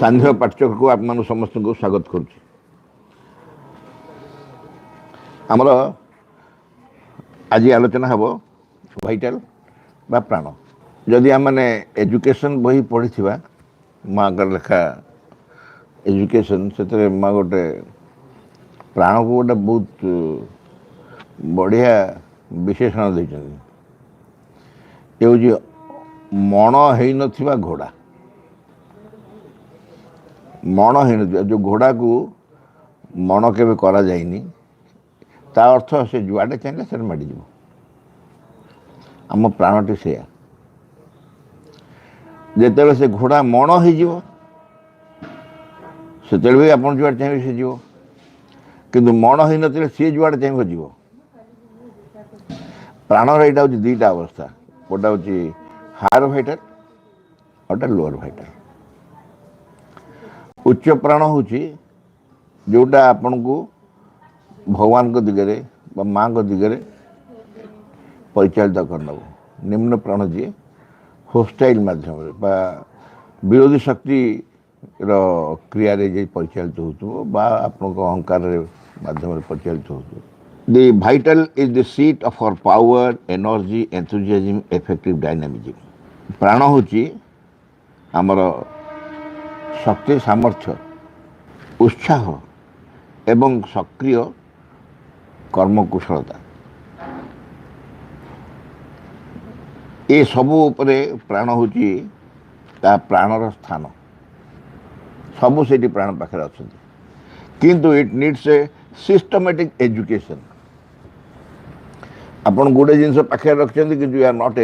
सान्ध्य पाठ्यक्रम को आप समस्त को स्वागत करुच्ची। आमर आज आलोचना हम भाइटाल बा प्राण। जदि आम मैंने एजुकेशन बही पढ़ी माँ का लेखा एजुकेशन से माँ गोटे प्राण को गोटे बहुत बढ़िया विशेषण देते। ये हूँ मण हो घोड़ा। मण हो जो घोड़ा को मण के करा जाइनी ता अर्थ से जुआडे चाहिए से माड़ जा। आम प्राणटी से जिते से घोड़ा मण हो भी आप जुआडे चाहिए से जीव किंतु मण हो न सी जुआडे चाहिए जीव। प्राणर यहाँ हूँ दुईटा अवस्था, गोटा हूँ हायर भाइटाल गोटा लोअर भाइटाल। उच्च प्राण हूँ जोटा आपण को भगवान को दिगरे बा माँ को दिगरे परिचालित करना। निम्न प्राण जी होस्टाइल माध्यम विरोधी शक्ति क्रिया परिचालित हो अहंकार माध्यम परिचालित हो। The vital is the seat of our power, energy, enthusiasm, effective dynamism. प्राण होची आमर शक्ति, सामर्थ्य, उत्साह एवं सक्रिय कर्मकुशलता ये सबू उपरे प्राण होची ता प्राणर स्थान। सबू से प्राण पाखे अच्छा किंतु it needs a systematic education. आपन गोटे जिनस पाखे रखते कि you are not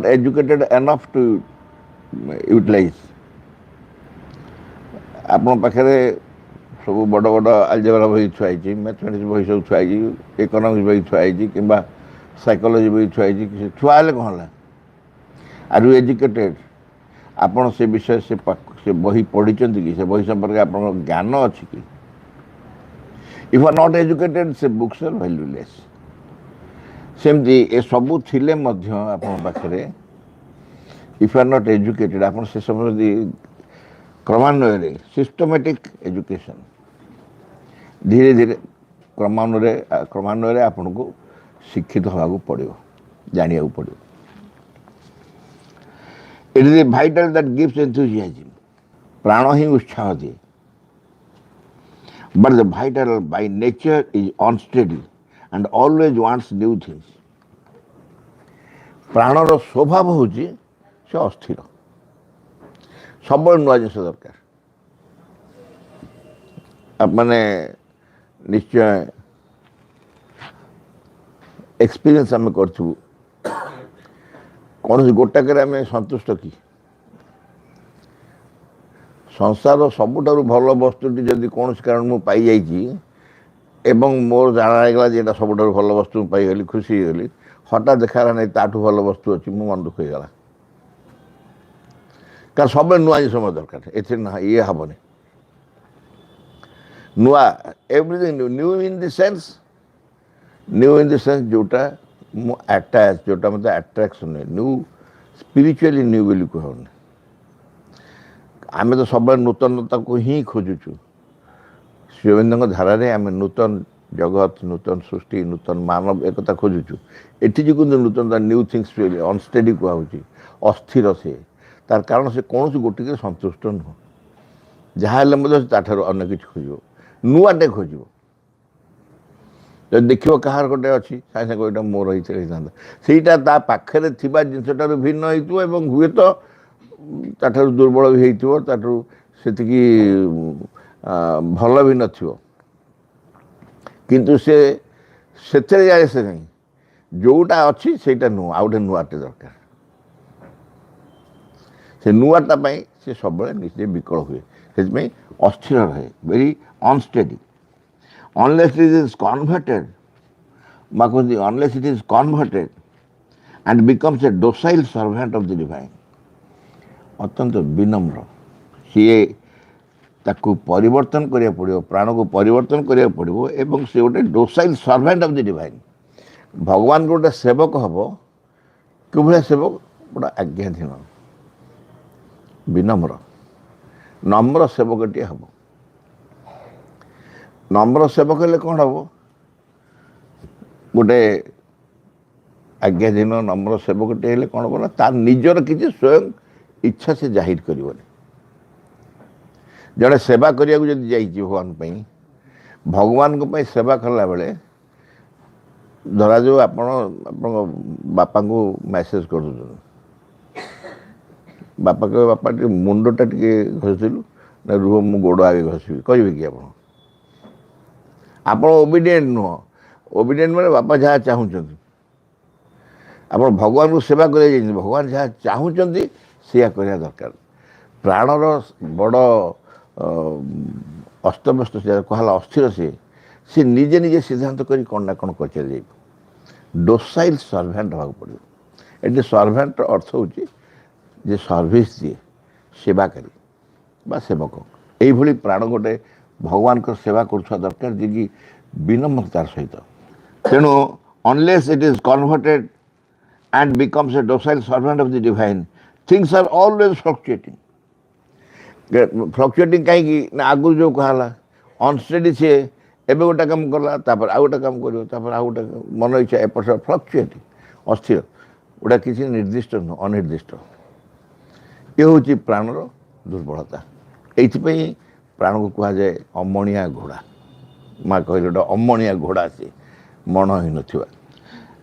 educated enough to utilise. आपन पाखे सब बड़ बड़ आलजेब्रा बही थुआई, मैथमेटिक्स बही सब थुआई, इकोनॉमिक्स बही थुआई कि साइकोलॉजी बही थुआई। थुआले कौन है आर यू एजुकेटेड? आपन से विषय से बही पढ़ी कि से बही संपर्क आप ज्ञान अच्छी कि? इफ आर नॉट एजुकेटेड से बुक्स आर वैल्यूलेस। सेमती ए सबू थिले मध्य आपन पाखरे इफ आर नॉट एजुकेटेड आपन से सब क्रमान्वय सिस्टमेटिक एजुकेशन धीरे धीरे क्रमान्वय आपन को शिक्षित होगा पड़ो, जानिया पड़ो। It is a vital that gives enthusiasm. प्राण ही उत्साह दिए। But the vital by nature is unsteady and always wants new things. प्राणर स्वभाव हूँ से अस्थिर, सब नुआ जिन दरकार। आप मैंने निश्चय एक्सपीरियंस आम करूँ कौन गोटाक संतुष्ट कि संसार सबुठारु भल वस्तुटी जदि कौन कारण मुझे पाई जाइए मोर जाना जेटा सबुठारु भल वस्तु पाईगली खुशी गली हठात देखा नहीं ताठू भल वस्तु अच्छी मो मन दुख होगा। कारण सब नुआ जिन मत दरकार ये हेनी नुआ everything new in the sense जोटा मु अटैच जोटा मत अट्रैक्शन न्यू स्पिरिचुअली न्यू बोली कहूनी। आमे तो सब नूतनता को ही खोजुचु। श्री अरविंद धारा आम नूतन जगत, नूतन सृष्टि, नूतन मानव एक खोजुचु। एटी जो नूतनता न्यू थिंग्स अनस्टेडी कहुच्छी, अस्थिर से तार कारण से कौन गोटे के संतुष्ट नुह। जहाँ अन्य किसी खोज नुआटे खोज देख कहार गोटे अच्छी सागे सागे यहाँ मोर होता पाखे जिनसटार भिन्न हो हुए तो ताठू दुर्बल भी होती भल भी नथिबो किंतु से जाए से नहीं जोटा अच्छी से नुआ आउ गए नुआटे दरकार। से नुआटा से सब निजे विकल हुए से अस्थिर रहे, very unsteady unless it is converted unless it is converted and becomes a docile servant of the divine. अत्यंत विनम्र सी ताकू परिवर्तन करिया पड़ो, प्राण को परिवर्तन करिया पड़ो एवं से गोटे docile servant of the divine. भगवान गोटे सेवक हम कि सेवक गोटे आज्ञाधीन विनम्र ନମ୍ର ସେବକଟିଏ ହେବ। ନମ୍ର ସେବକ ହେଲେ କ'ଣ ହେବ? ଗୋଟେ ଆଜ୍ଞାଧୀନ ନମ୍ର ସେବକଟିଏ ହେଲେ କ'ଣ ହେବ ନା, ତାର ନିଜର କିଛି ସ୍ୱୟଂ ଇଚ୍ଛା ସେ ଜାହିର କରିବନି। ଜଣେ ସେବା କରିବାକୁ ଯଦି ଯାଇଛି ଭଗବାନ ପାଇଁ, ଭଗବାନଙ୍କ ପାଇଁ ସେବା କଲାବେଳେ ଧରାଯାଉ ଆପଣ ଆପଣଙ୍କ ବାପାଙ୍କୁ ମେସେଜ କରିଦେଉଛନ୍ତି, ବାପା କହିବେ ବାପା ଟିକେ ମୁଣ୍ଡଟା ଟିକେ ଘଷିଥିଲୁ, ନା ରୁହ ମୁଁ ଗୋଡ଼ ଆଗେ ଘଷିବି, କହିବେ କି ଆପଣ? ଆପଣ ଓବିଡିଏଣ୍ଟ ନୁହଁ। ଓବିଡିଏଣ୍ଟ ମାନେ ବାପା ଯାହା ଚାହୁଁଛନ୍ତି। ଆପଣ ଭଗବାନଙ୍କୁ ସେବା କରିବାକୁ ଯାଇଛନ୍ତି, ଭଗବାନ ଯାହା ଚାହୁଁଛନ୍ତି ସେଇଆ କରିବା ଦରକାର। ପ୍ରାଣର ବଡ଼ ଅସ୍ତବ୍ୟସ୍ତ, ସେ କୁହାହେଲା ଅସ୍ଥିର, ସେ ନିଜେ ନିଜେ ସିଦ୍ଧାନ୍ତ କରି କ'ଣ ନା କ'ଣ କରିଚାଲିଯିବ। ଡୋସାଇଲ୍ ସର୍ଭାଣ୍ଟ ହେବାକୁ ପଡ଼ିବ। ଏଠି ସର୍ଭାଣ୍ଟର ଅର୍ଥ ହେଉଛି ଯେ ସର୍ଭିସ୍ ଦିଏ, ସେବାକାରୀ ବା ସେବକ। ଏଇଭଳି ପ୍ରାଣ ଗୋଟେ ଭଗବାନଙ୍କ ସେବା କରୁଥିବା ଦରକାର, ଯିଏକି ବିନମ୍ରତାର ସହିତ। ତେଣୁ unless it is converted and becomes a docile servant of the divine, things are always fluctuating. Fluctuating କାହିଁକି ନା, ଆଗରୁ ଯେଉଁ କୁହାହେଲା ଅନଷ୍ଟେଡି, ସିଏ ଏବେ ଗୋଟେ କାମ କଲା, ତାପରେ ଆଉ ଗୋଟେ କାମ କରିବ, ତାପରେ ଆଉ ଗୋଟେ ମନ ଇଚ୍ଛା ଏପଟ ସେପଟ, ଫ୍ଲକ୍ଚୁଏଟିଂ, ଅସ୍ଥିର, ଗୋଟା କିଛି ନିର୍ଦ୍ଦିଷ୍ଟ ନୁହଁ, ଅନିର୍ଦ୍ଦିଷ୍ଟ। ଏ ହେଉଛି ପ୍ରାଣର ଦୁର୍ବଳତା। ଏଇଥିପାଇଁ ପ୍ରାଣକୁ କୁହାଯାଏ ଅମଣିଆ ଘୋଡ଼ା। ମା କହିଲେ ଗୋଟେ ଅମଣିଆ ଘୋଡ଼ା, ସେ ମଣ ହେଇନଥିବା।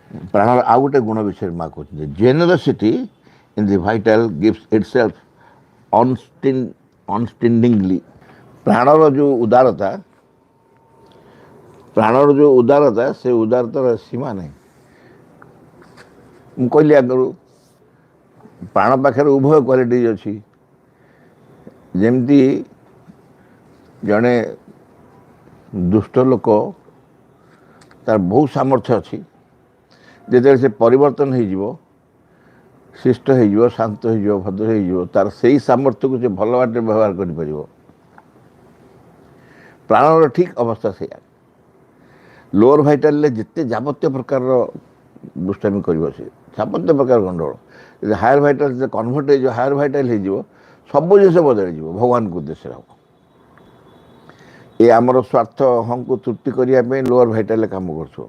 ପ୍ରାଣର ଆଉ ଗୋଟେ ଗୁଣ ବିଷୟରେ ମା କହୁଛନ୍ତି, ଜେନେରସିଟି ଇନ୍ ଦି ଭାଇଟାଲ ଗିଭ୍ସ ଇଟସେଲ୍ଫ ଅନଷ୍ଟିଣ୍ଡିଂଲି। ପ୍ରାଣର ଯେଉଁ ଉଦାରତା, ସେ ଉଦାରତାର ସୀମା ନାହିଁ। ମୁଁ କହିଲି ଆଗରୁ, ପ୍ରାଣ ପାଖରେ ଉଭୟ କ୍ୱାଲିଟିଜ୍ ଅଛି। ଯେମିତି ଜଣେ ଦୁଷ୍ଟ ଲୋକ, ତାର ବହୁତ ସାମର୍ଥ୍ୟ ଅଛି, ଯେତେବେଳେ ସେ ପରିବର୍ତ୍ତନ ହେଇଯିବ, ଶିଷ୍ଟ ହେଇଯିବ, ଶାନ୍ତ ହେଇଯିବ, ଭଦ୍ର ହେଇଯିବ, ତାର ସେଇ ସାମର୍ଥ୍ୟକୁ ସେ ଭଲ ବାଟରେ ବ୍ୟବହାର କରିପାରିବ। ପ୍ରାଣର ଠିକ୍ ଅବସ୍ଥା ସେଇଆ। ଲୋଅର ଭାଇଟାଲରେ ଯେତେ ଯାବତୀୟ ପ୍ରକାରର ଦୁଷ୍ଟାମି କରିବ, ସେ ଯାବତୀୟ ପ୍ରକାର ଗଣ୍ଡଗୋଳ, ଯଦି ହାୟର ଭାଇଟାଲ ଯେତେ କନଭର୍ଟ ହେଇଯିବ, ହାୟର ଭାଇଟାଲ ହେଇଯିବ, ସବୁ ଜିନିଷ ବଦଳିଯିବ, ଭଗବାନଙ୍କ ଉଦ୍ଦେଶ୍ୟରେ ହେବ। ଏ ଆମର ସ୍ୱାର୍ଥ ଅହଂକୁ ତୃପ୍ତି କରିବା ପାଇଁ ଲୋଅର ଭାଇଟାଲରେ କାମ କରୁଥିବ।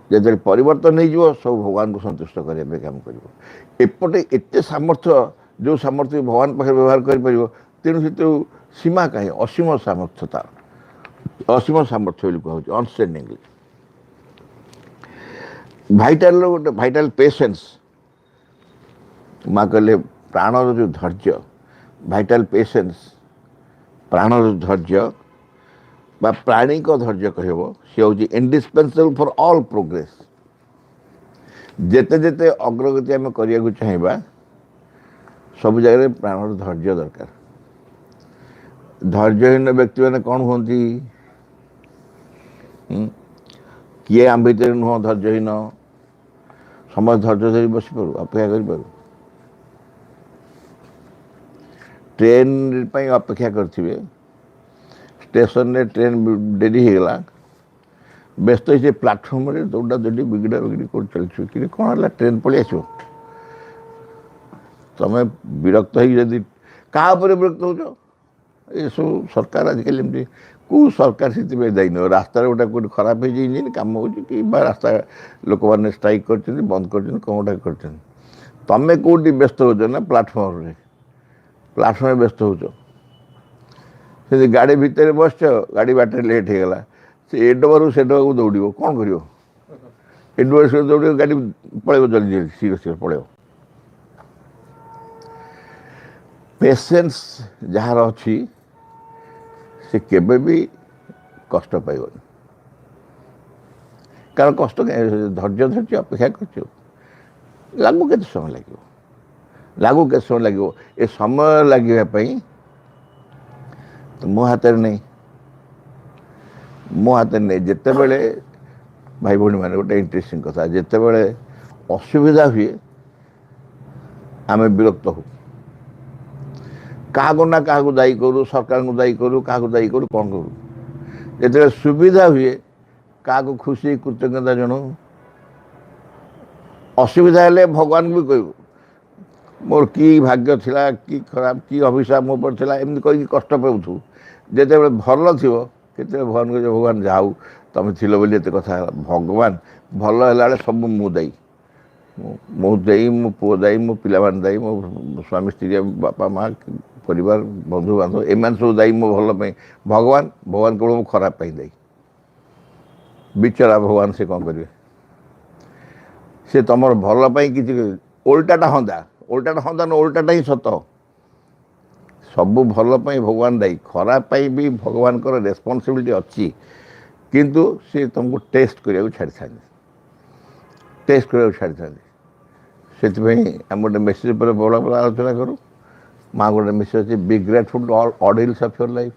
ଯେତେବେଳେ ପରିବର୍ତ୍ତନ ହେଇଯିବ, ସବୁ ଭଗବାନଙ୍କୁ ସନ୍ତୁଷ୍ଟ କରିବା ପାଇଁ କାମ କରିବ। ଏପଟେ ଏତେ ସାମର୍ଥ୍ୟ, ଯେଉଁ ସାମର୍ଥ୍ୟ ଭଗବାନ ପାଖରେ ବ୍ୟବହାର କରିପାରିବ, ତେଣୁ ସେଥିରୁ ସୀମା କାହିଁ, ଅସୀମ ସାମର୍ଥ୍ୟ, ତାର ଅସୀମ ସାମର୍ଥ୍ୟ ବୋଲି କୁହାଯାଉଛି ଅନଷ୍ଟେଣ୍ଡିଂଲି। ଭାଇଟାଲର ଗୋଟେ ଭାଇଟାଲ ପେସେନ୍ସ, ମା କହିଲେ ପ୍ରାଣର ଯେଉଁ ଧୈର୍ଯ୍ୟ, ଭାଇଟାଲ ପେସେନ୍ସ, ପ୍ରାଣର ଧୈର୍ଯ୍ୟ ବା ପ୍ରାଣୀଙ୍କ ଧୈର୍ଯ୍ୟ କହିବ, ସେ ହେଉଛି ଇଣ୍ଡିସ୍ପେନ୍ସେବଲ୍ ଫର୍ ଅଲ୍ ପ୍ରୋଗ୍ରେସ୍। ଯେତେ ଯେତେ ଅଗ୍ରଗତି ଆମେ କରିବାକୁ ଚାହିଁବା, ସବୁ ଜାଗାରେ ପ୍ରାଣର ଧୈର୍ଯ୍ୟ ଦରକାର। ଧୈର୍ଯ୍ୟହୀନ ବ୍ୟକ୍ତିମାନେ କ'ଣ ହୁଅନ୍ତି? କିଏ ଆମ ଭିତରେ ନୁହଁ ଧୈର୍ଯ୍ୟହୀନ? ସମସ୍ତେ ଧୈର୍ଯ୍ୟ ଧରି ବସିପାରୁ, ଅପେକ୍ଷା କରିପାରୁ। ଟ୍ରେନ୍ ପାଇଁ ଅପେକ୍ଷା କରିଥିବେ, ଷ୍ଟେସନରେ ଟ୍ରେନ୍ ଡେରି ହେଇଗଲା, ବ୍ୟସ୍ତ ହେଇ ସେ ପ୍ଲାଟଫର୍ମରେ ଦୌଡ଼ା ଦୌଡ଼ି ବିଗିଡ଼ା ବିଗିଡ଼ି କରି ଚାଲିଥିବ, କି କ'ଣ ହେଲା, ଟ୍ରେନ୍ ପଳେଇ ଆସିବ। ତମେ ବିରକ୍ତ ହେଇକି ଯଦି, କାହା ଉପରେ ବିରକ୍ତ ହେଉଛ? ଏସବୁ ସରକାର ଆଜିକାଲି ଏମିତି, କେଉଁ ସରକାର ସେଥିପାଇଁ ଦାୟୀ ନୁହଁ। ରାସ୍ତାରେ ଗୋଟେ କେଉଁଠି ଖରାପ ହେଇଛି, ଇଞ୍ଜିନ୍ କାମ ହେଉଛି, କିମ୍ବା ରାସ୍ତା ଲୋକମାନେ ଷ୍ଟ୍ରାଇକ୍ କରିଛନ୍ତି, ବନ୍ଦ କରିଛନ୍ତି, କ'ଣ ଗୋଟେ କରିଛନ୍ତି, ତମେ କେଉଁଠି ବ୍ୟସ୍ତ ହେଉଛ ନା ପ୍ଲାଟଫର୍ମରେ ବ୍ୟସ୍ତ ହେଉଛ। ସେମିତି ଗାଡ଼ି ଭିତରେ ବସିଛ, ଗାଡ଼ି ବାଟରେ ଲେଟ୍ ହେଇଗଲା, ସେ ଏ ଡବାରୁ ସେ ଡବାକୁ ଦୌଡ଼ିବ, କ'ଣ କରିବ? ଏ ଡବାରୁ ସେ ଦୌଡ଼ିବ, ଗାଡ଼ି ପଳେଇବ, ଜଲ୍ଦି ଜଲ୍ଦି ଶୀଘ୍ର ଶୀଘ୍ର ପଳେଇବ। ପେସେନ୍ସ ଯାହାର ଅଛି, ସେ କେବେ ବି କଷ୍ଟ ପାଇବନି। କାରଣ କଷ୍ଟ ଧୈର୍ଯ୍ୟ ଧରିଛି, ଅପେକ୍ଷା କରିଛି, ଲାଗୁ କେତେ ସମୟ ଲାଗିବ? ଏ ସମୟ ଲାଗିବା ପାଇଁ ମୋ ହାତରେ ନେଇ ଯେତେବେଳେ ଭାଇ ଭଉଣୀମାନେ, ଗୋଟେ ଇଣ୍ଟରେଷ୍ଟିଂ କଥା, ଯେତେବେଳେ ଅସୁବିଧା ହୁଏ ଆମେ ବିରକ୍ତ ହଉ, କାହାକୁ ନା କାହାକୁ ଦାୟୀ କରୁ, ସରକାରଙ୍କୁ ଦାୟୀ କରୁ, କାହାକୁ ଦାୟୀ କରୁ, କ'ଣ କରୁ। ଯେତେବେଳେ ସୁବିଧା ହୁଏ କାହାକୁ ଖୁସି କୃତଜ୍ଞତା ଜଣାଉ। ଅସୁବିଧା ହେଲେ ଭଗବାନଙ୍କୁ ବି କହିବୁ, मोर कि भाग्य थिला कि खराब कि अभिशाप मो पर थिला एमती कहीकि कष्ट पाउथु जेतेबेले भल थिबो केते भगवान को भगवान जाऊ तुम थिलो बोली एते कथा भगवान भल हैला बेले सब मु दायी मो दायी मो पुओ दायी मो पिलामान दायी मो स्वामी स्त्री बापा माँ परिवार बंधु बांधव एमान सब दायी मो भल पे भगवान भगवान केवल मो खराब पाई दायी बिचरा भगवान से कौन करेंगे से तुम भल पाई कि ओल्टाटा हंदा न ओल्टाटा ही सत सबू भल पाई भगवान दायी खराब पाई भी भगवान को रेस्पॉन्सिबिलिटी अच्छी किंतु सी तुमको टेस्ट करिया छाड़ी था टेस्ट करिया छाड़ी था से आम गोटे मेसेज पर बड़ा बड़ा आलोचना करूँ माँ गोटे मेसेज अच्छे be grateful to all ordeals of your life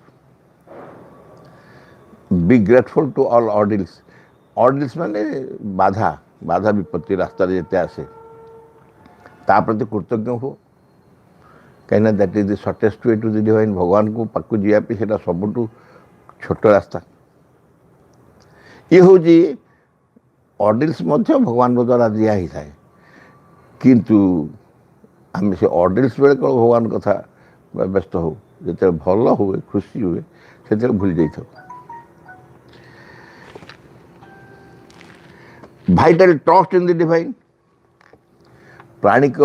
be grateful to all ordeals ordeals माने बाधा बाधा विपत्ति रास्ता जिते आसे ता प्रति कृतज्ञ हो कहीं that is the shortest way to the divine भगवान को पाक जावाई से सबुठ छोट रास्ता ये हूँ ऑर्डिल्स भगवान द्वारा दिया ही थाए किंतु आम से ऑर्डिल्स बेले कौन भगवान कथा व्यस्त हो जो भल हुए खुशी हुए से भूल जाइए vital trust in the divine प्राणिक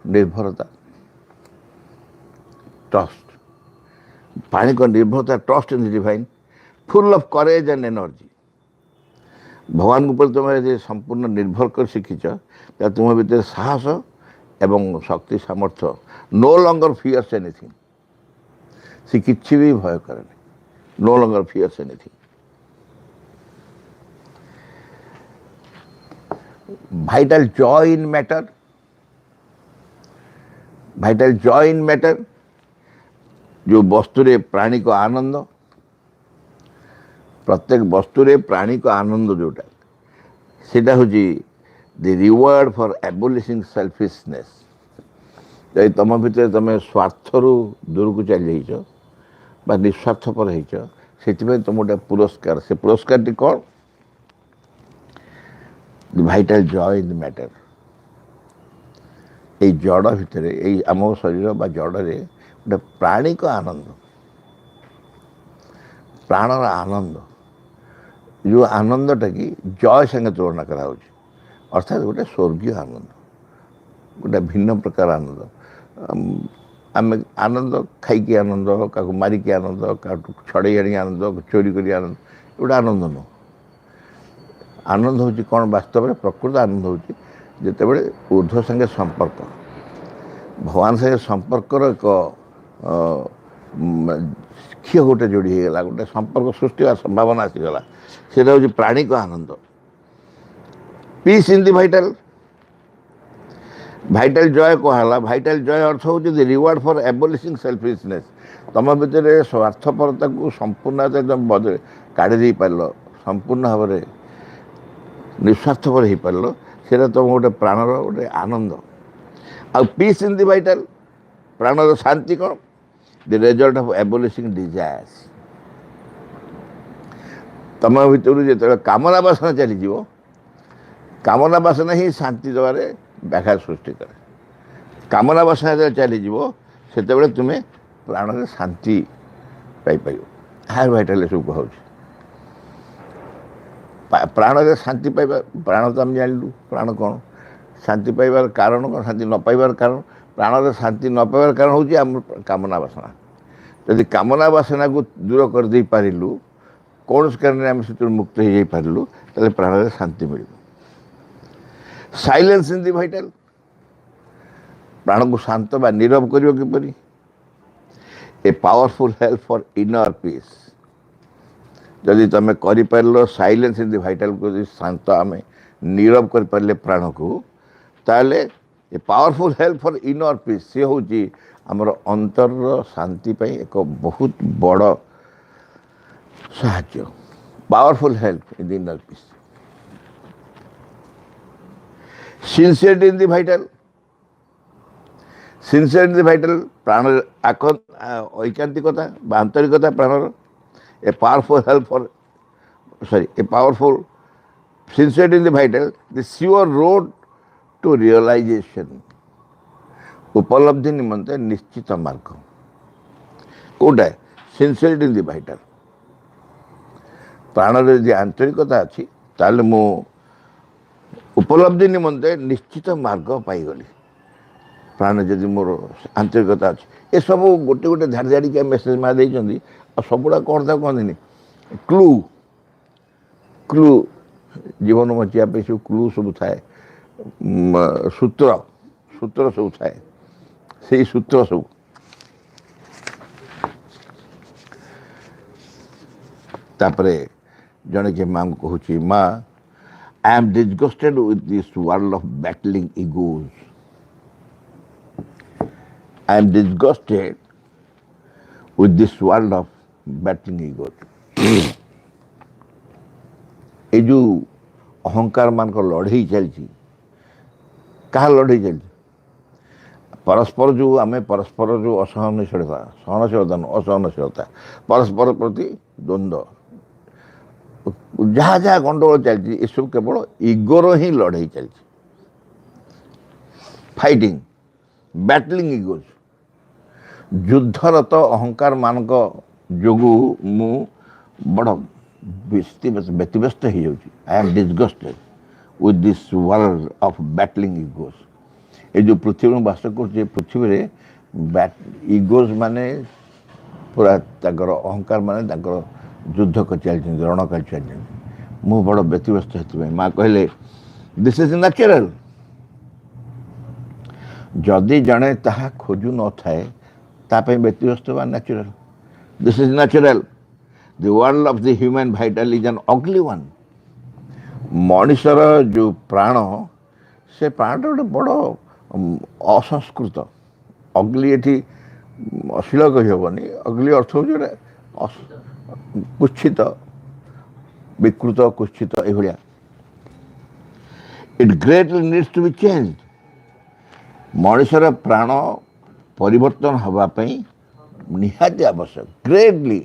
निर्भरता ट्रस्ट प्राणिक निर्भरता trust in the divine full of courage and energy भगवान ऊपर तुम संपूर्ण निर्भर कर शिखिच तुम भीतर साहस एवं शक्ति सामर्थ्य नो लॉन्गर फियर्स एनीथिंग सी किसी भी भय करे no longer fears anything vital joy in matter vital joy in matter जो वस्तु रे प्राणी को आनंद प्रत्येक वस्तु रे प्राणी को आनंद जोटा सेटा हूँ द रिवार्ड फॉर एबोलिशिंग सेल्फिशनेस जब तुम भितर तुम स्वार्थ रु दूर को चली जाइछ निस्वार्थपर होती तुम गोटे पुरस्कार से पुरस्कार टी कौन the vital joy in the matter ये जड़ भितर आम शरीर बा जड़ रे गोटे प्राणी को आनंद प्राणर आनंद जो आनंदटा कि जय संगे तुलना करा अर्थात गोटे स्वर्गीय आनंद गोटे भिन्न प्रकार आनंद आम आनंद खाई आनंद क्या मारिकी आनंद क्या छड़े आनी आनंद चोरी करी आनंद गोटे आनंद नुह आनंद हूँ कौन वास्तव में प्रकृत आनंद हूँ जिते ऊर्ध्व संगे संपर्क भगवान संगे संपर्कर एक क्षीय गोटे जोड़ी होगा गोटे संपर्क सृष्टि संभावना आसीगला से हूँ प्राणी को आनंद piece in the vital vital Joy कहला भाइटल जॉय अर्थ हूँ रिवार्ड फॉर एबोलिशिंग सेल्फिशनेस तुम भितर स्वार्थपरता को संपूर्ण एकदम बदले काढ़ी पार संपूर्ण भाव में निस्वार्थपर हो पार से तुम गोटे प्राणर गोटे आनंद आ पीस इन दी भाइटल प्राणर शांति कौन द रिजल्ट ऑफ एबोलिशिंग डिजायर्स तुम भितर जो कामना बासना चली कामना बासना ही शांति दबारे व्याघात सृष्टि करे कामना बासना जो चली से तुम्हें प्राण शांति पाइपर हार भाइटल सब कहूँ प्राण शांति पाइबा प्राण तो आम जानलु प्राण कौन शांति पाइबार कारण कौन शांति न पाइबार कारण प्राण शांति न पाइबार कारण हूँ आम कामना बासना जदि कामना बासना को दूर कर दे पारिलु कौन कारण आम से मुक्त हो जाई पारिलु ताले प्राण शांति मिल साइलेंस इन दी भाइटल प्राण को शांत बा नीरव करियो किपरि a powerful help for inner peace जदि तुम कर साइलेंस इन दी भाइटल को शांत आम नीरव कर पारे प्राण को ताले a powerful help for inner peace सी हूँ आमर अंतर शांति पाई एक बहुत बड़ साहाय्य powerful help in the inner peace sincerity in the vital sincere in the vital प्राण ऐकांतिकता आंतरिकता प्राणर a powerful help for a powerful sincerity in the vital, the sure road to realization उपलब्धि निमंते निश्चित मार्ग कौटा सिंसियरिटी इन द भाइटाल प्राण यदि आंतरिकता अच्छी ताले मु उपलब्धि निमंते निश्चित मार्ग पाईगली प्राण जदि मोर आंतरिकता अच्छी ये सब गोटे गोटे झाड़ी झाड़ी मेसेज मार देती सबुड़ा कौन था कहते क्लू क्लू जीवन बचा सब क्लू सब थाए सूत्र सूत्र सब थाए से सूत्र सब तापरे जड़े के माँ को कहूँ माँ I am disgusted with this world of battling egos I am disgusted with this world of battling egos ये जो अहंकार मान को लड़े चलती क्या लड़े चलती परस्पर जो आम परस्पर जो असहनशीलता सहनशीलता असहनशीलता परस्पर प्रति द्वंद्व जहाँ जहाँ गंडगोल चलती ये सब केवल इगोर ही लड़े चलती फाइटिंग बैटलिंग इगोज युद्धरत अहंकार मान जोगु मु बड़ व्यतिव्यस्त हो जाऊँ I am disgusted with this world of battling egos ये जो पृथ्वी में बास कर पृथ्वी रे इगोज माने पूरा ताकर अहंकार माने युद्ध कर चलते रण कर चलते मु बड़ व्यतिव्यस्त होती माँ कहले दिस इज नेचुरल जदि जड़े ताहा खोजु न थाए तापे व्यतिव्यस्त बा natural this is natural the world of the human vital is an ugly one मनुष्यर जो प्राण से प्राण गोटे बड़ असंस्कृत अगली ये अश्लील कहबनी अगली अर्थ हो कुत्सित विकृत कुत्सित यह it greatly needs to be change मनुष्यर प्राण परिवर्तन होगापी निहाती आवश्यक ग्रेटली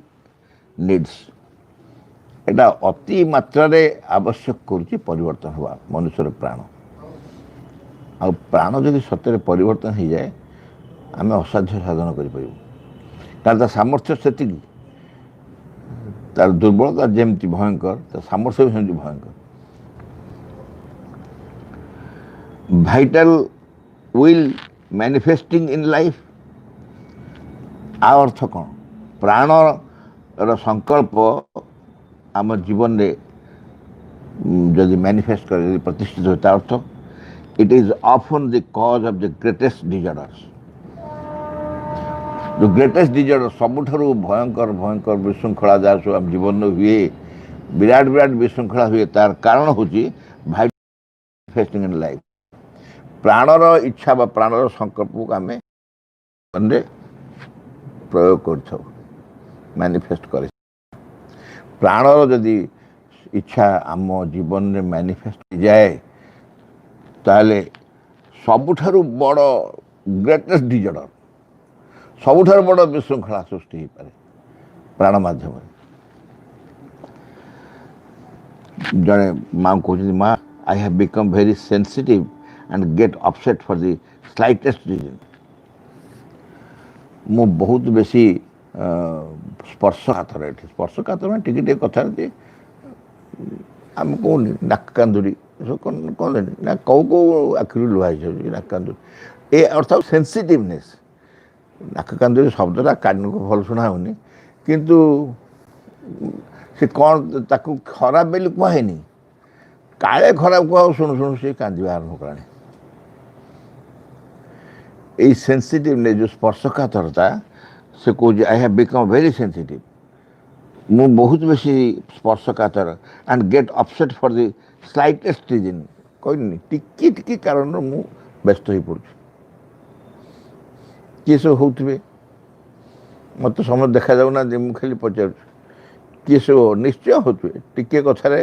नीड्स एटा अति मात्रा आवश्यक करुच्ची परिवर्तन हवा मनुष्यर प्राण आ प्राण जदि सत्य परिवर्तन हो जाए आम असाध्य साधन कर सामर्थ्य से तार दुर्बलता जमती भयंकर तार सामर्थ्य भी सेमती भयंकर vital will manifesting in life आ अर्थ कौन प्राण संकल्प आम जीवन रे जदि मैनिफेस्ट कर प्रतिष्ठित होता अर्थ it is often the cause of the greatest disorders जो ग्रेटेस्ट डिजार्डर सबुठारु भयंकर भयंकर विशृंखला जहाँ सब आम जीवन हुए विराट विराट विशृंखला हुए तार कारण हूँ मैनिफेस्टिंग इन लाइफ प्राणर इच्छा बा प्राणर संकल्प को आम प्रयोग कर मैनिफेस्ट कर प्राणर जदि इच्छा आम जीवन में मैनिफेस्ट जाए ताले सबुठारु बड़ ग्रेटेस्ट डिजार्डर सबुठारु बड़ विशृंखला सृष्टि हो पारे प्राण माध्यम जड़े माँ कहते माँ I have become very sensitive and get upset for the slightest reason मु बहुत बेसी स्पर्शघात स्पर्शघात मैं टिके कथा आम कौन नाक कांदुरी कौन ना कौ कौ आखिर लुहा नाक कांदुरी ए अर्थात सेंसिटिवनेस नाक कांदुरी शब्दटा कान को भल शुणा होनी किंतु से कौन ताकू खराब बेली कहेनी काले खराब कह शुणु शुणु से कांदा आरंभ कलानी ये सेंसिटिवनेस जो स्पर्शकातरता से कह I have become very sensitive मु बहुत बेसी स्पर्शकातर and get upset for the slightest reason कहनी टिके टिके कारण मु व्यस्त हो पड़ू किए सब होते मत समझ देखा जाऊना मुझे खाली पचार किए सब निश्चय होते टिके कथार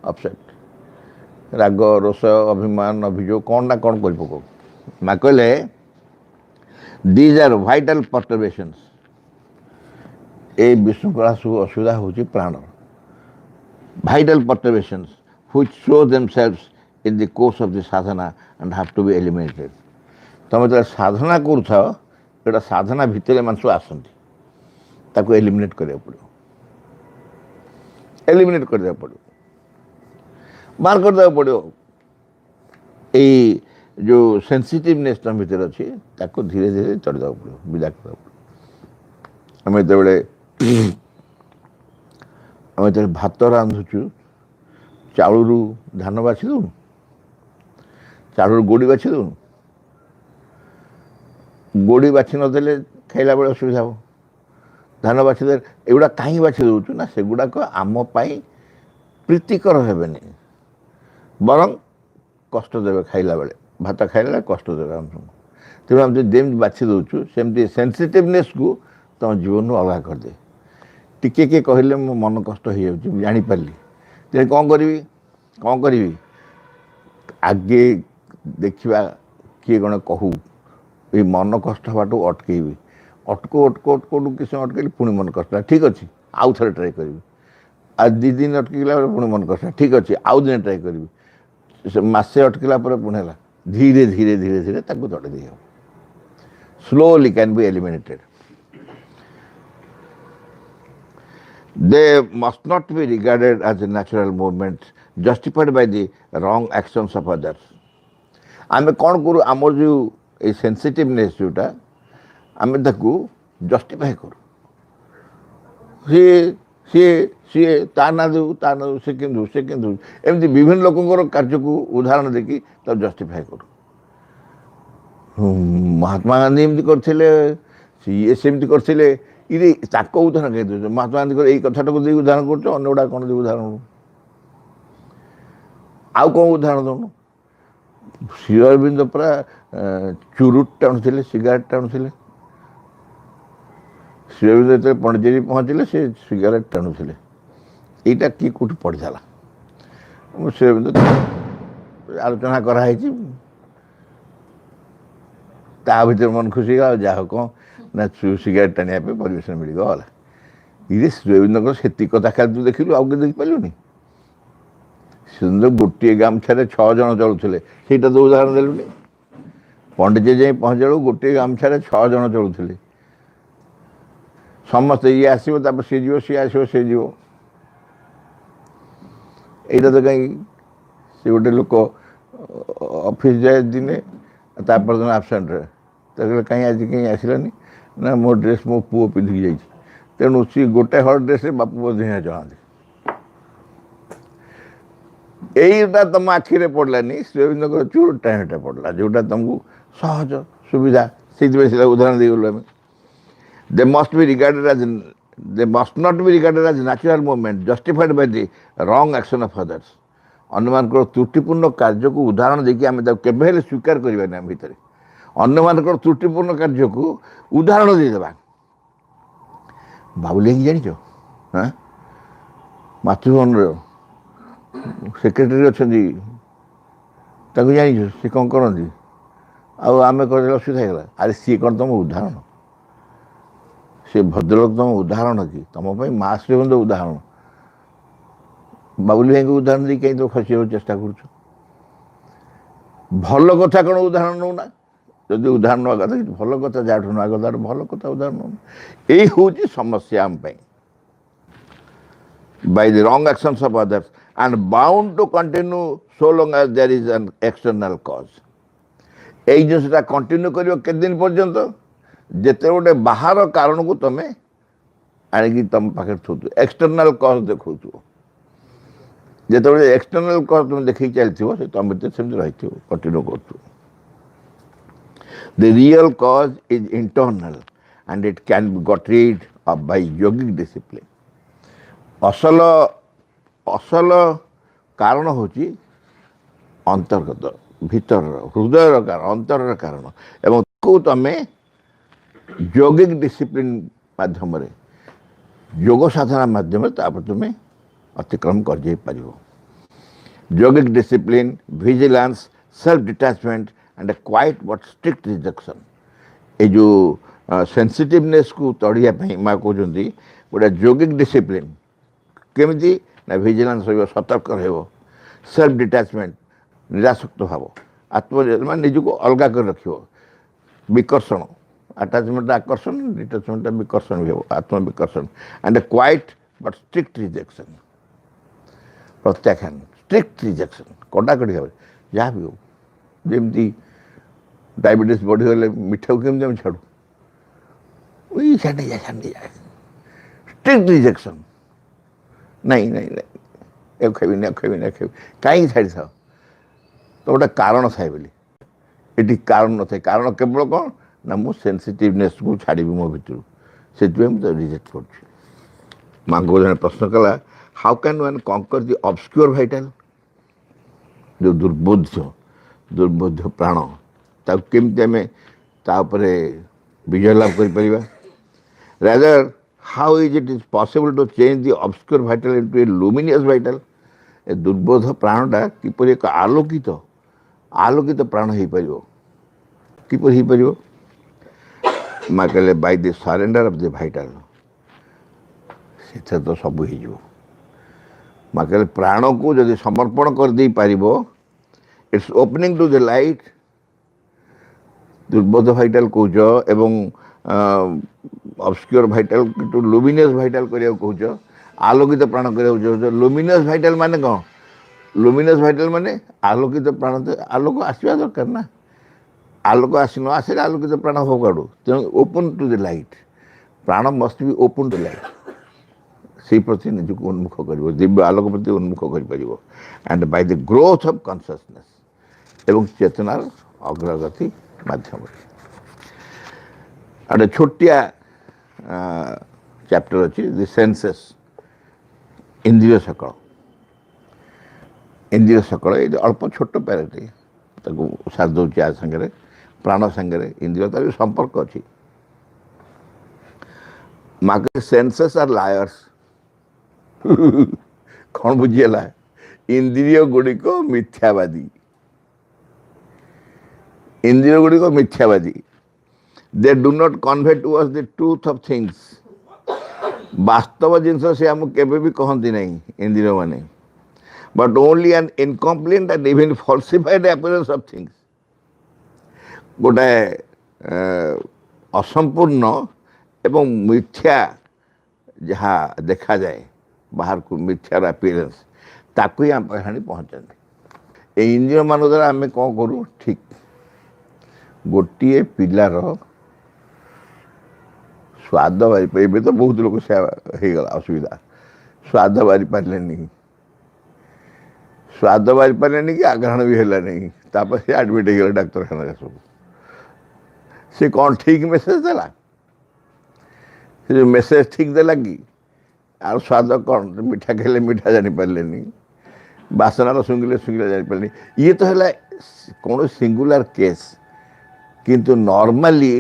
अपसेट राग रोष अभिमान अभियोग कौन ना कौन कर पक माँ कहले दीज आर वाइटल पर्टर्बेशंस ए विशृंखला सब असुविधा हूँ प्राण vital perturbations which show themselves in the course of the sadhana and have to be eliminated. तुम जो साधना कर साधना भितर मान सब आसती एलिमिनेट करा पड़ो, एलिमिनेट कर पड़ो, बाहर करदे पड़ो। ये जो सेंसिटिवनेस तुम भितर अच्छी धीरे धीरे चढ़ा पड़ो, विदा कर आम जो भात रांधुचु चाउलू धान बाछी दौनु, चाउल गोड़ी बाछी दौनु, गोड़ी बाछी नदेले खाइला बेले असुविधा हो। धान बाछी दे एगुड़ा कहीं बाछी दौचु ना सेगुड़ाक आम प्रीतिकर हेबेनि, बरं कष्ट देवे खाइला बेले, भात खाइला कष्ट देवे आम सब। तेणु आम जमी बाछी दौचु सेमती सेंसिटिवनेस को तुम जीवन अलग करदे। टिके किए कहले मो मन कष्ट हो जापारि, तेरे कौन करी आगे देखा किए कौन कहू ये मन कष्ट हवाटू अटकैबी, अटको अटको अटको किसी अटकली पुणी मन कष्ट ठीक अच्छे आउ थे ट्राए करी, आज 2 दिन अटकला पुणी मन कष्ट ठीक अच्छे आउ दिन ट्राए करी, मसे अटकला पुणी है धीरे धीरे धीरे धीरे तड़े दी हम slowly can be eliminated. They must not be regarded as a natural movement justified by the wrong actions of others. आमे कौन करूँ आमर जो ये सेंसिटिवनेस जोटा आमे ताकू जस्टिफाई करूँ, सी सी सी ता ना दू से एमती विभिन्न लोकों कार्य को उदाहरण देखी तब जस्टिफाई करूँ। महात्मा गांधी एमती करथिले, सी सेमती करथिले, ये उदाहरण कही दे महात्मा गांधी यही कथाटा को उदाहरण कर अन्य गुड़ा कौन उदाहरण आउ कौन उदाहरण दौन। श्री अरविंद पूरा चुरुट टाणुले, सिगारेट टाणुले, श्री अरविंद जो पंडिचेरी पहुँचले से सिगारेट टाणुले, यहाँ किए कौट पढ़ी था श्री अरविंद आलोचना कराई भर मन खुशी गला जहा कौन ना सिगारेट टाणिया परमिशन मिल गला। ये श्री अरविंद से कथा खाली तू देखिलु आउ के देख पालुनी। सुंदर गोटे गामछार 6 जन चलुले से तो उदाहरण देलुनि। पंडित जाए पहुँचल गोटे गामछार 6 जन चलुले, समस्ते ये आसो सी जीव सी आसो सी जीव। यहाँ तो कहीं से गोटे लोक ऑफिस जाए दिने तापर दिन आबसेंट रहे कहीं आज कहीं आसलानी ना मो ड्रेस मो पुओ पिंधिकी जाइए, तेणु सी गोटे हर ड्रेस बापू पुओ दुहें चलाते। यहीटा तुम आखिरे पड़लानी श्री अरविंद चूर टाइमटा पड़ला जोटा तुमको सहज सुविधा से उदाहरण देगलु आम। They must not be regarded as natural movement justified by the wrong action of others. अन्य मान त्रुटिपूर्ण कार्य को उदाहरण देखिए आम केवे स्वीकार करवानी आम भितर अन्य मान त्रुटिपूर्ण कार्य को उदाहरण देदेबा। बाबुल जान हाँ मातृभवन सेक्रेटरी अच्छा जान सी कौन करती आम कर असुविधा होगा। अरे सी कौन तुम उदाहरण, से भद्रलोक तुम उदाहरण कि तुम माँ श्रीबंध उदाहरण। बाबुल भाई को उदाहरण दी कहीं तो खसी चेष्टा कर भल कथा कौन उदाहरण नौना, जदि उदाहरण ना कथा भल कथा जहाँ ना कथा भल कथा उदाहरण नौना। यही हूँ समस्या आम by the wrong actions of others and bound to continue so long as there is an external cause. यही जिनसा कंटिन्यू कर केते दिन पर्यंत जिते गोटे बाहर कारण को तुम आणिकी तुम पाखे थोत एक्सटर्नाल कज देखु जिते एक्सटर्नाल कज तुम देखी चलती से तुम भर सेमती रही कंटिन्यू कर। The real cause is internal and it can be got rid of by yogic discipline. असल असल कारण हूँ अंतर्गत भीतर हृदय कारण अंतर कारण एवं को तुम योगिक डिसिप्लिन माध्यम योग साधना माध्यम तुम अतिक्रम कर पार। योगिक discipline vigilance self detachment and quiet but strict rejection ये जो सेंसिटिवनेस को तड़िया माँ कहते गोटे योगिक डिसिप्लिन केमिति ना विजिलेंस हो सतर्क रहो सेल्फ डिटैचमेंट ନିରାସକ୍ତ ଭାବ ମାନେ ନିଜକୁ ଅଲଗା କରି ରଖିବ। ବିକର୍ଷଣ ଆଟାଚମେଣ୍ଟ ଆକର୍ଷଣ, ଡିଟାଚମେଣ୍ଟ ବିକର୍ଷଣ ବି ହେବ, ଆତ୍ମବିକର୍ଷଣ। And quiet but strict rejection, ପ୍ରତ୍ୟାଖ୍ୟାନ, ଷ୍ଟ୍ରିକ୍ଟ ରିଜେକ୍ସନ୍, କଡ଼ାକଡ଼ି ଭାବରେ ଯାହା ବି ହଉ। ଯେମିତି ଡାଇବେଟିସ୍ ବଢ଼ିଗଲେ ମିଠାକୁ କେମିତି ଆମେ ଛାଡ଼ୁ, ଛାଡ଼ି ଯା ଷ୍ଟ୍ରିକ୍ଟ ରିଜେକ୍ସନ୍। ନାଇଁ ନାଇଁ ନାଇଁ, ଏ ଖାଇବିନି, ଏ ଖାଇବିନି, ଏ ଖାଇବି, କାହିଁକି ଛାଡ଼ିଥାଅ? ତ ଗୋଟେ କାରଣ ଥାଏ ବୋଲି। ଏଠି କାରଣ ନଥାଏ। କାରଣ କେବଳ କ'ଣ ନା ମୁଁ ସେନ୍ସିଟିଭନେସ୍କୁ ଛାଡ଼ିବି ମୋ ଭିତରୁ, ସେଥିପାଇଁ ମୁଁ ତାକୁ ରିଜେକ୍ଟ କରୁଛି। ମାଙ୍କୁ ଜଣେ ପ୍ରଶ୍ନ କଲା, ହାଉ can one କଙ୍କର୍ the obscure vital? ଯେଉଁ ଦୁର୍ବୋଧ୍ୟ ପ୍ରାଣ, ତାକୁ କେମିତି ଆମେ ତା ଉପରେ ବିଜୟ ଲାଭ କରିପାରିବା? Rather how is it is possible to change the obscure vital into a luminous vital? ଏ ଦୁର୍ବୋଧ ପ୍ରାଣଟା କିପରି ଏକ ଆଲୋକିତ ପ୍ରାଣ ହେଇପାରିବ? କିପରି ହେଇପାରିବ? ମା କହିଲେ by the surrender of the vital. ସେଥିରେ ତ ସବୁ ହେଇଯିବ। ମା କହିଲେ ପ୍ରାଣକୁ ଯଦି ସମର୍ପଣ କରିଦେଇପାରିବ, it's opening to the light. ଦୁର୍ବୋଧ ଭାଇଟାଲ୍ କହୁଛ ଏବଂ obscure vital to luminous vital କରିବାକୁ କହୁଛ, ଆଲୋକିତ ପ୍ରାଣ କରିବାକୁ ଚାହୁଁଛ। ଲୁମିନିୟସ୍ ଭାଇଟାଲ୍ ମାନେ କ'ଣ? ଲୁମିନିୟସ୍ ଭାଇଟାଲ୍ ମାନେ ଆଲୋକିତ ପ୍ରାଣ। ଆଲୋକ ଆସିବା ଦରକାର ନା, ଆଲୋକ ଆସି ନ ଆସିଲେ ଆଲୋକିତ ପ୍ରାଣ ହବ କୁଆଡ଼ୁ? ତେଣୁ ଓପନ୍ ଟୁ ଦି ଲାଇଟ୍, ପ୍ରାଣ ମଷ୍ଟ ବି ଓପନ୍ ଟୁ ଲାଇଟ୍। ସେଇ ପ୍ରତି ନିଜକୁ ଉନ୍ମୁଖ କରିବ, ଦିବ୍ୟ ଆଲୋକ ପ୍ରତି ଉନ୍ମୁଖ କରିପାରିବ। And Bai the growth of consciousness, ଏବଂ ଚେତନାର ଅଗ୍ରଗତି ମାଧ୍ୟମରେ। ଗୋଟେ ଛୋଟିଆ ଚାପ୍ଟର ଅଛି, ଦି ସେନ୍ସେସ୍, ଇନ୍ଦ୍ରିୟ ସକଳ। ଇନ୍ଦ୍ରିୟ ସକଳ ଏଇ ଅଳ୍ପ ଛୋଟ ପ୍ୟାରାଟି, ତାକୁ ସାରି ଦେଉଛି ଆ ସାଙ୍ଗରେ। ପ୍ରାଣ ସାଙ୍ଗରେ ଇନ୍ଦ୍ରିୟ ତାର ବି ସମ୍ପର୍କ ଅଛି। ମାକେ ସେନ୍ସେସ୍ ଆର୍ ଲାୟର୍ସ। କ'ଣ ବୁଝିହେଲା? ଇନ୍ଦ୍ରିୟ ଗୁଡ଼ିକ ମିଥ୍ୟାବାଦୀ। ଇନ୍ଦ୍ରିୟ ଗୁଡ଼ିକ ମିଥ୍ୟାବାଦୀ। ଦେ ଡୁ ନଟ୍ କନଭେ ଟୁ ଅସ୍ ଦି ଟ୍ରୁଥ୍ ଅଫ୍ ଥିଙ୍ଗସ୍। ବାସ୍ତବ ଜିନିଷ ସେ ଆମକୁ କେବେ ବି କହନ୍ତି ନାହିଁ ଇନ୍ଦ୍ରିୟ ମାନେ। But only an incomplete and even falsified appearance of things. ଗୋଟାଏ ଅସମ୍ପୂର୍ଣ୍ଣ ଏବଂ ମିଥ୍ୟା ଯାହା ଦେଖାଯାଏ ବାହାରକୁ, ମିଥ୍ୟାର ଆପିୟରାନ୍ସ, ତାକୁ ହିଁ ଆମ ପାଖରେ ଆଣି ପହଞ୍ଚାନ୍ତି। ଏଇ ଇନ୍ଦ୍ରିୟମାନଙ୍କ ଦ୍ୱାରା ଆମେ କ'ଣ କରୁ? ଠିକ୍ ଗୋଟିଏ ପିଲାର ସ୍ୱାଦ ବାରି, ଏବେ ତ ବହୁତ ଲୋକ ସେ ହେଇଗଲା ଅସୁବିଧା, ସ୍ୱାଦ ବାରି ପାରିଲେନି, ସ୍ୱାଦ ବାରି ପାରିଲେନି କି ଆଗ୍ରହଣ ବି ହେଲାନି, ତାପରେ ସେ ଆଡ଼ମିଟ୍ ହେଇଗଲା ଡାକ୍ତରଖାନାରେ। ସବୁ ସେ କ'ଣ ଠିକ୍ ମେସେଜ୍ ଦେଲା? ସେ ଯେଉଁ ମେସେଜ୍ ଠିକ୍ ଦେଲା କି? ଆଉ ସ୍ୱାଦ କ'ଣ? ମିଠା ଖାଇଲେ ମିଠା ଜାଣିପାରିଲେନି, ବାସନାର ଶୁଙ୍ଗିଲେ ଜାଣିପାରିଲେନି। ଇଏ ତ ହେଲା କୌଣସି ସିଙ୍ଗୁଲାର କେସ୍। କିନ୍ତୁ ନର୍ମାଲି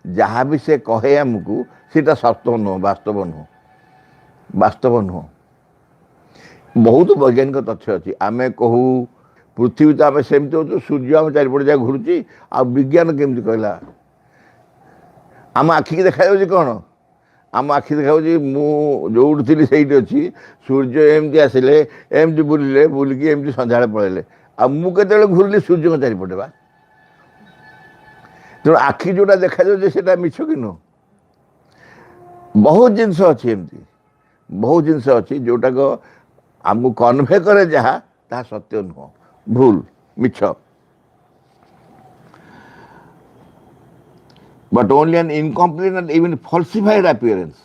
ଯାହା ବି ସେ କହେ ଆମକୁ, ସେଇଟା ସତ୍ୟ ନୁହଁ, ବାସ୍ତବ ନୁହଁ, ବାସ୍ତବ ନୁହଁ। ବହୁତ ବୈଜ୍ଞାନିକ ତଥ୍ୟ ଅଛି। ଆମେ କହୁ ପୃଥିବୀ ତ ଆମେ ସେମିତି ହେଉଛୁ, ସୂର୍ଯ୍ୟ ଆମ ଚାରିପଟେ ଯାକ ଘୁରୁଛି, ଆଉ ବିଜ୍ଞାନ କେମିତି କହିଲା? ଆମ ଆଖିକି ଦେଖାଯାଉଛି କ'ଣ? ଆମ ଆଖି ଦେଖାଯାଉଛି ମୁଁ ଯେଉଁଠି ଥିଲି ସେଇଠି ଅଛି, ସୂର୍ଯ୍ୟ ଏମିତି ଆସିଲେ, ଏମିତି ବୁଲିଲେ, ବୁଲିକି ଏମିତି ସନ୍ଧ୍ୟାବେଳେ ପଳେଇଲେ, ଆଉ ମୁଁ କେତେବେଳେ ଘୁରିଲି ସୂର୍ଯ୍ୟଙ୍କ ଚାରିପଟେ ବା। ତେଣୁ ଆଖି ଯେଉଁଟା ଦେଖାଯାଉଛି ସେଇଟା ମିଛ କି ନୁହଁ? ବହୁତ ଜିନିଷ ଅଛି ଏମିତି, ବହୁତ ଜିନିଷ ଅଛି ଯେଉଁଟାକ ଆମକୁ କନଭେ କରେ ଯାହା, ତାହା ସତ୍ୟ ନୁହଁ, ଭୁଲ, ମିଛ। But only an incomplete and even falsified appearance.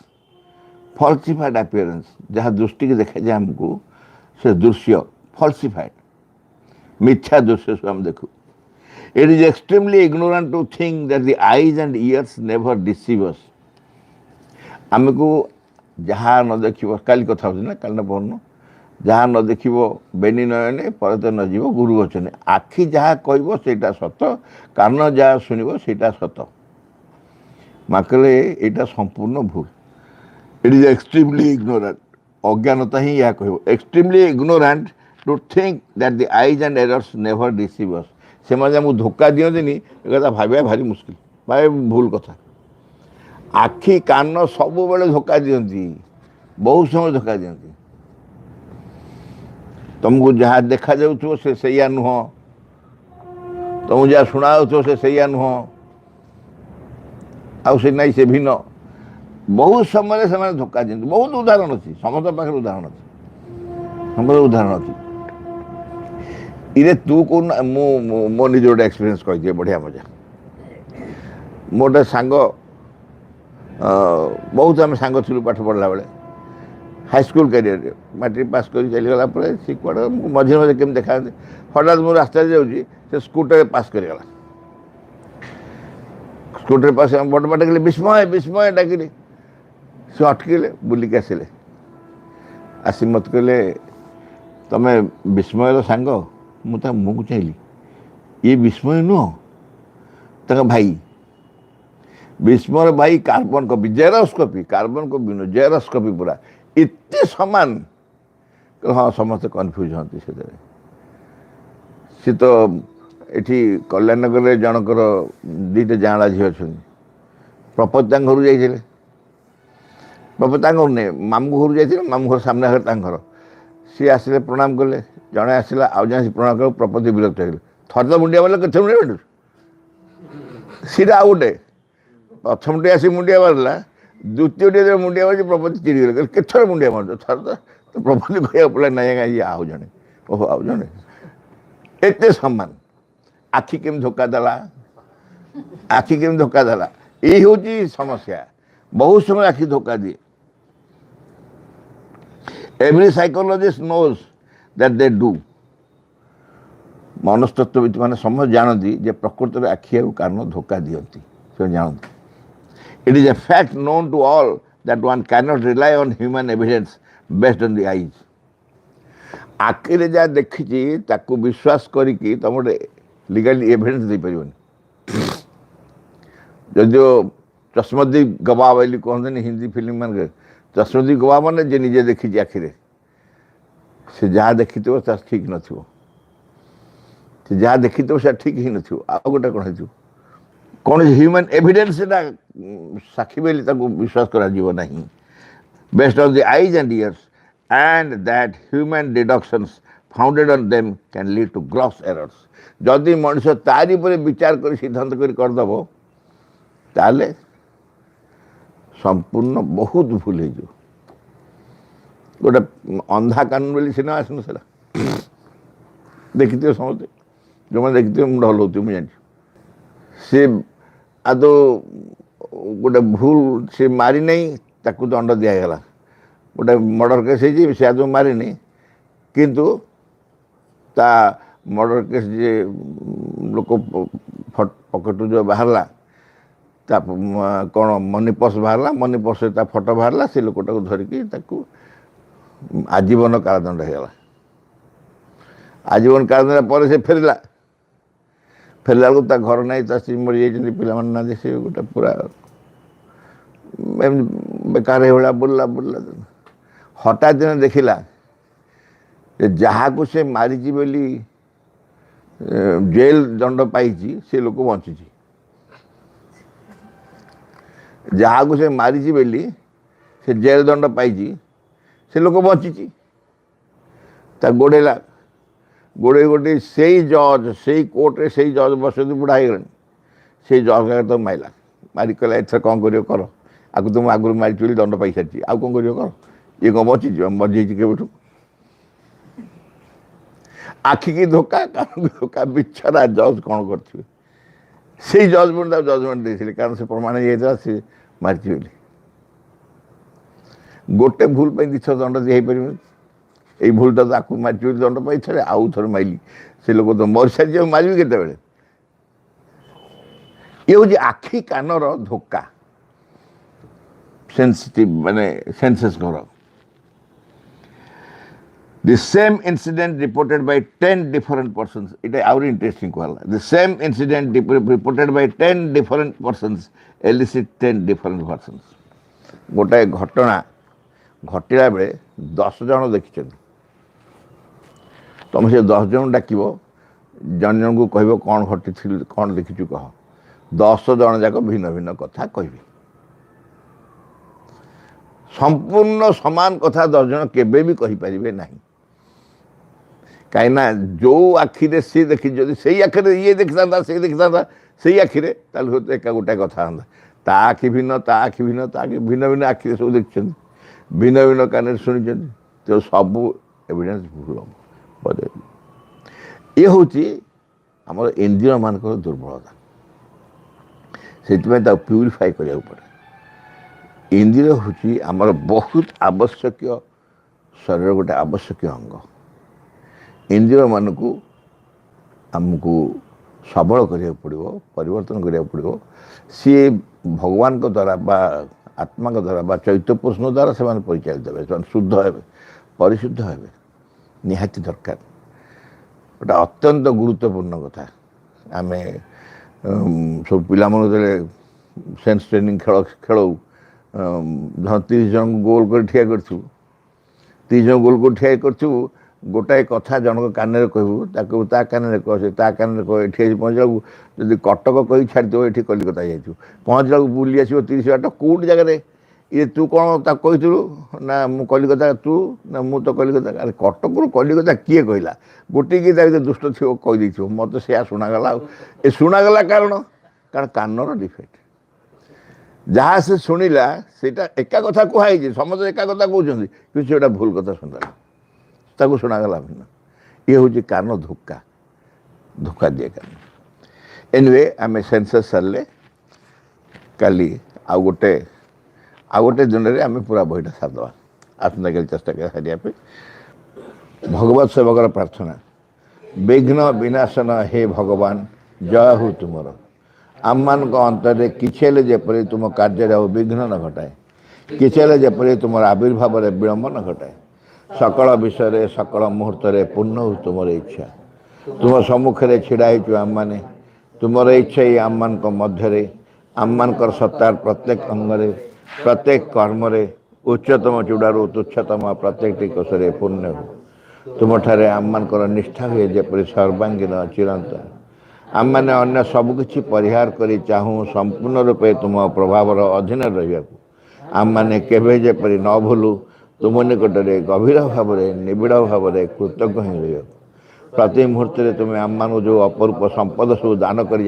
Falsified appearance, ଯାହା ଦୃଷ୍ଟିକି ଦେଖାଯାଏ ଆମକୁ, ସେ ଦୃଶ୍ୟ ଫଲସିଫାଏଡ୍, ମିଥ୍ୟା ଦୃଶ୍ୟ ସବୁ ଆମେ ଦେଖୁ। It is extremely ignorant to think that the eyes and ears never deceive us. ଆମକୁ ଯାହା ନ ଦେଖିବ, କାଲି କଥା ହେଉଛି ନା, କାଲି ନା ପରଦିନ, ଯାହା ନ ଦେଖିବ ବେନି ନୟନେ ପରତ ନ ଯିବ ଗୁରୁ ବଚନେ। ଆଖି ଯାହା କହିବ ସେଇଟା ସତ, କାନ ଯାହା ଶୁଣିବ ସେଇଟା ସତ। ମା କହିଲେ ଏଇଟା ସମ୍ପୂର୍ଣ୍ଣ ଭୁଲ। ଇଟ୍ ଇଜ୍ ଏକ୍ସଟ୍ରିମଲି ଇଗ୍ନୋରାଣ୍ଟ, ଅଜ୍ଞାନତା ହିଁ ଏହା କହିବ। Extremely ignorant to think that the eyes and ears never deceive us. ସେମାନେ ଆମକୁ ଧୋକା ଦିଅନ୍ତିନି, ଏ କଥା ଭାବିବା ଭାରି ମୁସ୍କିଲ, ଭାରି ଭୁଲ କଥା। ଆଖି କାନ ସବୁବେଳେ ଧୋକା ଦିଅନ୍ତି, ବହୁତ ସମୟ ଧୋକା ଦିଅନ୍ତି। ତୁମକୁ ଯାହା ଦେଖାଯାଉଥିବ ସେ ସେଇଆ ନୁହଁ, तुमको जहाँ शुणा से सैया नुह आई ना से भिन्न बहुत समय से धोखा दिखते बहुत उदाहरण अच्छी समस्त पाखे उदाहरण अच्छी समस्त उदाहरण अच्छी इरे तू कौन मो निज गोटे एक्सपीरियंस कही बढ़िया मजा मोटे सांग बहुत आम सांग थी पाठ पढ़ला बेले हाईस्कल कैरियर मैट्रिक पास कर चलीगला सी कड़े मझे मझे केमी देखा हठात मुझे रास्ता जाऊँगी से स्कूटर पास करगला स्कूटर पास बड़ बड़ डाकिले विस्मय विस्मय डाकिले से अटकिले बुलिक आसिले आसी मत कहले तमें विस्मयर सांग मुझे मुँह चाहिए ये विस्मय नुह तक भाई विस्मय भाई कार्बन कपी जेरक्स कपी कार्बन कपी नुह जेरक्स कपी पूरा इतने सामान हाँ समस्त कन्फ्यूज हाँ सी तो ये कल्याणनगर जनकर दीटा जाँला झी अच्छा प्रपोज घर जाइए प्रपोज घर नहीं मामू घर जाइए मामू घर सामने घर घर सी आसिले प्रणाम कले जड़े आसला आउ जन प्रणाम कर प्रपोज विरक्त हो थर तो मुंडिया मारे के मुंडिया मारू सीटा आउ गोटे प्रथम टे आसी मुंडिया मारला द्वितीय टे मुंडिया मार प्रपोज चिड़गले के मुंडिया मार थर तो प्रपोज कह पड़ा ना ये आउ जड़े ओहो आउ जड़े एत सम्मान आखि केम धोखा देला आखि केम धोखा देला ये हूँ समस्या बहुत समय आखि धोखा दिए every psychologist knows that they do मनस्तत्वविद मैंने समस्त जानती जे प्रकृत में आखि आ कान धोखा दियंती से जानती it is a fact known to all that one can not rely on human evidence based on the eyes आखिरे जहाँ देखी ताकू विश्वास करी तुम लीगली एविडेंस दे पारन जदियो चश्मदी गवाह बोली कहते हिंदी फिल्म मान चश्मदी गवाह मैंने जे निजे देखी आखिरे से जहाँ देखी ठीक न जहाँ देखी से ठीक ही न गोटे कौन हो कौन ह्यूमन एविडेंस साक्षी बोली विश्वास करा नहीं based on the eyes and years and that human deductions founded on them can lead to gross errors जदि मनुष्य तारी पर विचार कर सिद्धांत करदेव ताले संपूर्ण बहुत भूल हो गोटे अंधा कानून बोली सिनेमा आसन सारा देखी समझते जो मैंने देखी मुझे हल्लाऊ मुझे जानी सी आदो गोटे भूल से मारी नहीं ताकू दंड दिगला गोटे मर्डर केस है सी आदमी मारिनी किंतु ता मर्डर केस जे लोक पकेट जो बाहरला कौन मनी पर्स बाहरला मनी पर्स फोटो बाहरला से लोकटा को धरिकी आजीवन कारादंड होगा आजीवन कारादंड पर से फेरला फेरला घर ना स्त्री मरी जाती पिला ना से गोटे पूरा बेकार भाया बुल्ला बुल्ला हठात दिन देखला जहाँ को से मारी बोली जेल दंड पाई से लोक बंची जहाँ को से मारी बोली से जेल दंड पाई से लोक बंची गोड़ेला गोड़े गोटे से जज से कोर्टे से जज बसती बुढ़ा हो से जज तो माइला मारिक कहला एथर कौन कर आगे तुम आगुरी मारी चुली दंड पाई सारी आउ कौन कर ये कौन बची मरी केवठू आखि की धोखा कान की धोखा बिछरा जज कौन कर जजमेंट जजमेंट देते कारण से प्रमाण ये सी मारी बोली गोटे भूल पर दिथर दंड दी पार यही भूलटा तो आपको मारी चुली दंड पाई थे आउ थे माइली से लोग तो मरी सारी मारि केत ये हूँ आखि कानर धोखा सेंसिटिव माने सेंसेस घर The same incident reported by 10 different persons. It is very interesting. The same incident reported by 10 different persons elicit 10 different persons. गोटे घटना घटला बेले 10 जन देखी तुम से 10 जन डाक जन जन को कह कौन घटी कौन देखी कह 10 जन जाक भिन्न भिन्न कथा कह संपूर्ण समान कथा 10 जन केबे भी कहि परिबे नहीं कहीं जो आखिरे सी देखी जदि से आखिरे ये देखी था से देखी था से आखिरे ताल एक गोटे कथा हाँ ता आखि भिन्न ता आखि भिन्न ता आखि भिन्न भिन्न आखिरे सब देखते भिन्न भिन्न कान शुणी तो सबू एविडेंस भूल ये हूँ आम इंद्रिय मान दुर्बलता से प्यूरीफाई करा पड़े इंद्रिय हूँ आमर बहुत आवश्यक शरीर गोटे आवश्यक अंग इंद्रिय मान को आमको सबल करा पड़ो परिवर्तन करा पड़ो सी भगवान द्वारा बा आत्मा द्वारा बा चैत्य पुरुष द्वारा से परिचालित हे शुद्ध हे परिशुद्ध हे निहाती दरकार गोटे अत्यंत गुरुत्वपूर्ण कथा आम सब पिला सेन्स ट्रेनिंग खेल खेल 30 जन गोल कर ठिया कर 30 जन गोल कर ठिया कर गोटाए कथा जनक कान कहू ता कान कह से ता कान कह ये पहुँचा जब कटक कही छाड़देव ये कलिकता जाइए पहुँचला बुली आस 30 बाट कौट जगह ये तू कौन कहलु ना मु कलिकता तू ना मु तो कलिकता अरे कटक कलिकता किए कहला गोटे कि दुष्ट थी कहीदे मत से शुणागला ये शुणागला कारण कारण कानर डिफेक्ट जहाँ से शुणिला सेटा एका कथा कहुई समस्त एका कथा कहते कि से भूल कथा शुणा ताको शुणागला भिन्न ये हूँ कान धोका धोका दिए कान एनिवे आम सेंसस सारे काली आउ गोटे दिन में आम पूरा बहीटा सारदे आसंता काली चेष्टा कर सारे भगवत सेवकर प्रार्थना विघ्न विनाशन हे भगवान जय हो तुमर आम मान अंतर किछे जेपरी तुम कार्य विघ्न न घटाए किछे जेपरी तुम आविर्भाव विलंब न घटाए सकल विषय सकल मुहूर्त पूर्ण हो तुम इच्छा तुम सम्मुखें छिड़ाई आम मैंने तुम इच्छा ही आम मान मध्य आम मान सत्तार प्रत्येक अंगरे प्रत्येक कर्म उच्चतम चूड़ारू तुच्छतम प्रत्येक कोशरे पूर्ण हो तुम ठारे आम मान निष्ठा हुए जपरी सर्वांगीन चिरंतन आम मैंने अन्य सबकि परिहार कर चाहूँ संपूर्ण रूपे तुम प्रभावर अधीन रहा आम मैंने केवे जेपरी न भूलु तुम निकट में गभीर भाव निबिड़ भाव कृतज्ञ ही रह प्रति मुहूर्त तुम आम मान जो अपरूप संपद सब दान कर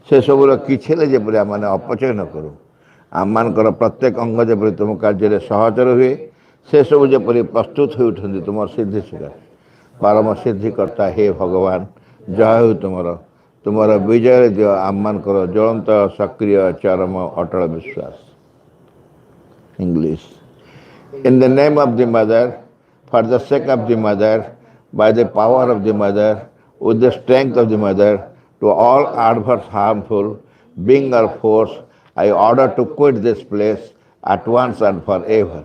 से सबूर किछे जेपरी आम मैंने अपचय न करूँ आम मान प्रत्येक अंग जपरी तुम कार्य सहचर हुए से सब जपरी प्रस्तुत हो उठती तुम सिद्धि शिखर परम सिद्धिकर्ता हे भगवान जय हो तुमर विजय दियो आम मान ज्वलंत सक्रिय चरम अटल विश्वास English In the name of the mother, for the sake of the mother, by the power of the mother, with the strength of the mother, to all adverse harmful being or force, I order to quit this place at once and forever.